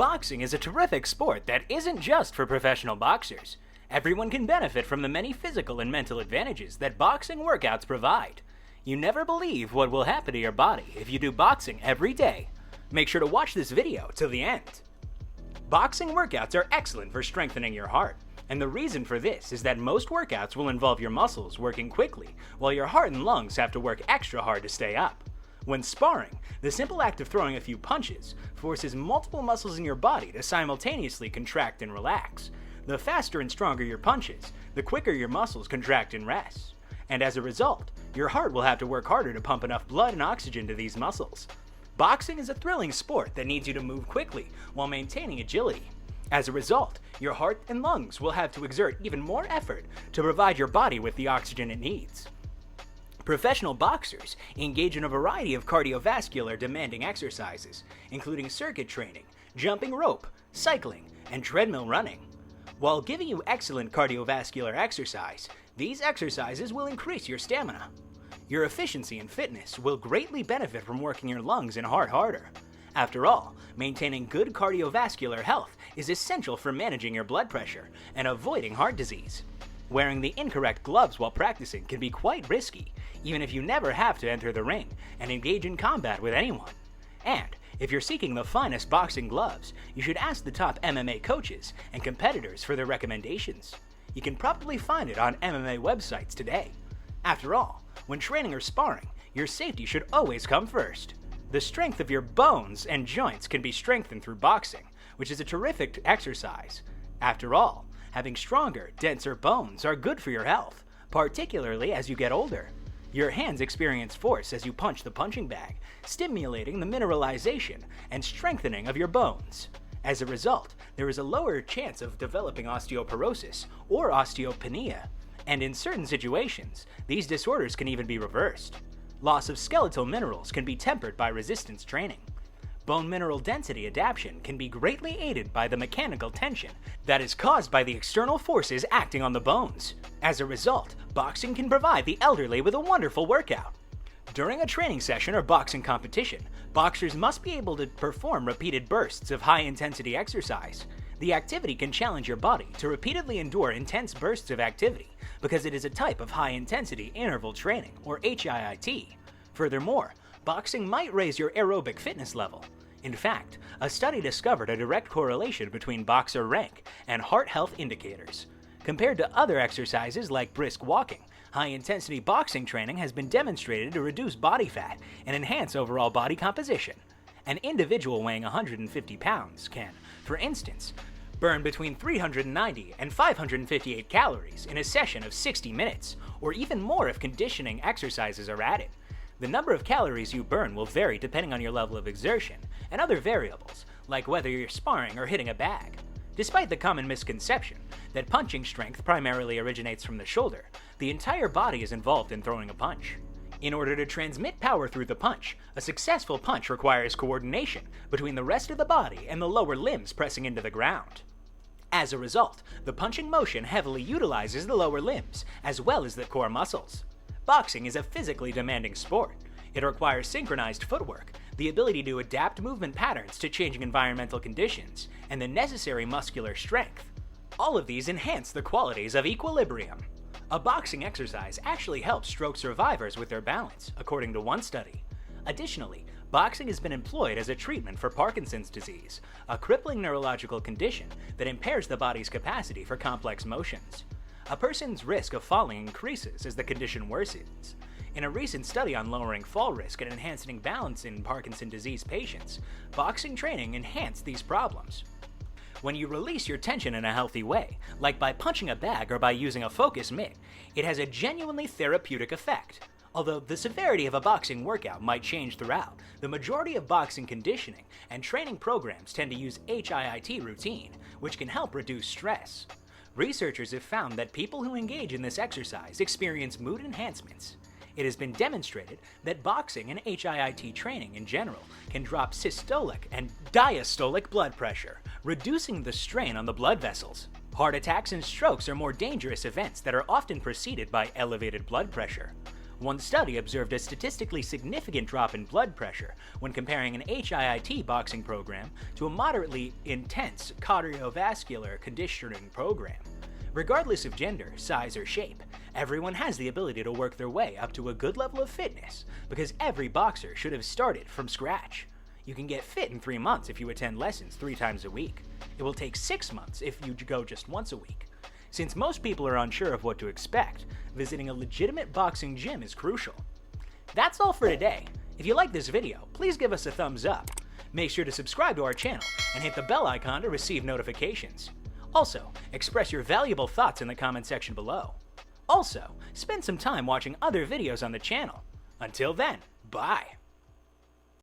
Boxing is a terrific sport that isn't just for professional boxers. Everyone can benefit from the many physical and mental advantages that boxing workouts provide. You never believe what will happen to your body if you do boxing every day. Make sure to watch this video till the end. Boxing workouts are excellent for strengthening your heart, and the reason for this is that most workouts will involve your muscles working quickly, while your heart and lungs have to work extra hard to stay up. When sparring, the simple act of throwing a few punches forces multiple muscles in your body to simultaneously contract and relax. The faster and stronger your punches, the quicker your muscles contract and rest. And as a result, your heart will have to work harder to pump enough blood and oxygen to these muscles. Boxing is a thrilling sport that needs you to move quickly while maintaining agility. As a result, your heart and lungs will have to exert even more effort to provide your body with the oxygen it needs. Professional boxers engage in a variety of cardiovascular demanding exercises, including circuit training, jumping rope, cycling, and treadmill running. While giving you excellent cardiovascular exercise, these exercises will increase your stamina. Your efficiency and fitness will greatly benefit from working your lungs and heart harder. After all, maintaining good cardiovascular health is essential for managing your blood pressure and avoiding heart disease. Wearing the incorrect gloves while practicing can be quite risky, even if you never have to enter the ring and engage in combat with anyone. And if you're seeking the finest boxing gloves, you should ask the top MMA coaches and competitors for their recommendations. You can probably find it on MMA websites today. After all, when training or sparring, your safety should always come first. The strength of your bones and joints can be strengthened through boxing, which is a terrific exercise. After all, having stronger, denser bones are good for your health, particularly as you get older. Your hands experience force as you punch the punching bag, stimulating the mineralization and strengthening of your bones. As a result, there is a lower chance of developing osteoporosis or osteopenia, and in certain situations, these disorders can even be reversed. Loss of skeletal minerals can be tempered by resistance training. Bone mineral density adaptation can be greatly aided by the mechanical tension that is caused by the external forces acting on the bones. As a result, boxing can provide the elderly with a wonderful workout. During a training session or boxing competition, boxers must be able to perform repeated bursts of high-intensity exercise. The activity can challenge your body to repeatedly endure intense bursts of activity because it is a type of high-intensity interval training, or HIIT. Furthermore, boxing might raise your aerobic fitness level. In fact, a study discovered a direct correlation between boxer rank and heart health indicators. Compared to other exercises like brisk walking, high-intensity boxing training has been demonstrated to reduce body fat and enhance overall body composition. An individual weighing 150 pounds can, for instance, burn between 390 and 558 calories in a session of 60 minutes, or even more if conditioning exercises are added. The number of calories you burn will vary depending on your level of exertion and other variables, like whether you're sparring or hitting a bag. Despite the common misconception that punching strength primarily originates from the shoulder, the entire body is involved in throwing a punch. In order to transmit power through the punch, a successful punch requires coordination between the rest of the body and the lower limbs pressing into the ground. As a result, the punching motion heavily utilizes the lower limbs as well as the core muscles. Boxing is a physically demanding sport. It requires synchronized footwork, the ability to adapt movement patterns to changing environmental conditions, and the necessary muscular strength. All of these enhance the qualities of equilibrium. A boxing exercise actually helps stroke survivors with their balance, according to one study. Additionally, boxing has been employed as a treatment for Parkinson's disease, a crippling neurological condition that impairs the body's capacity for complex motions. A person's risk of falling increases as the condition worsens. In a recent study on lowering fall risk and enhancing balance in Parkinson's disease patients, boxing training enhanced these problems. When you release your tension in a healthy way, like by punching a bag or by using a focus mitt, it has a genuinely therapeutic effect. Although the severity of a boxing workout might change throughout, the majority of boxing conditioning and training programs tend to use HIIT routine, which can help reduce stress. Researchers have found that people who engage in this exercise experience mood enhancements. It has been demonstrated that boxing and HIIT training in general can drop systolic and diastolic blood pressure, reducing the strain on the blood vessels. Heart attacks and strokes are more dangerous events that are often preceded by elevated blood pressure. One study observed a statistically significant drop in blood pressure when comparing an HIIT boxing program to a moderately intense cardiovascular conditioning program. Regardless of gender, size, or shape, everyone has the ability to work their way up to a good level of fitness because every boxer should have started from scratch. You can get fit in 3 months if you attend lessons 3 times a week. It will take 6 months if you go just once a week. Since most people are unsure of what to expect, visiting a legitimate boxing gym is crucial. That's all for today. If you like this video, please give us a thumbs up. Make sure to subscribe to our channel and hit the bell icon to receive notifications. Also, express your valuable thoughts in the comment section below. Also, spend some time watching other videos on the channel. Until then, bye!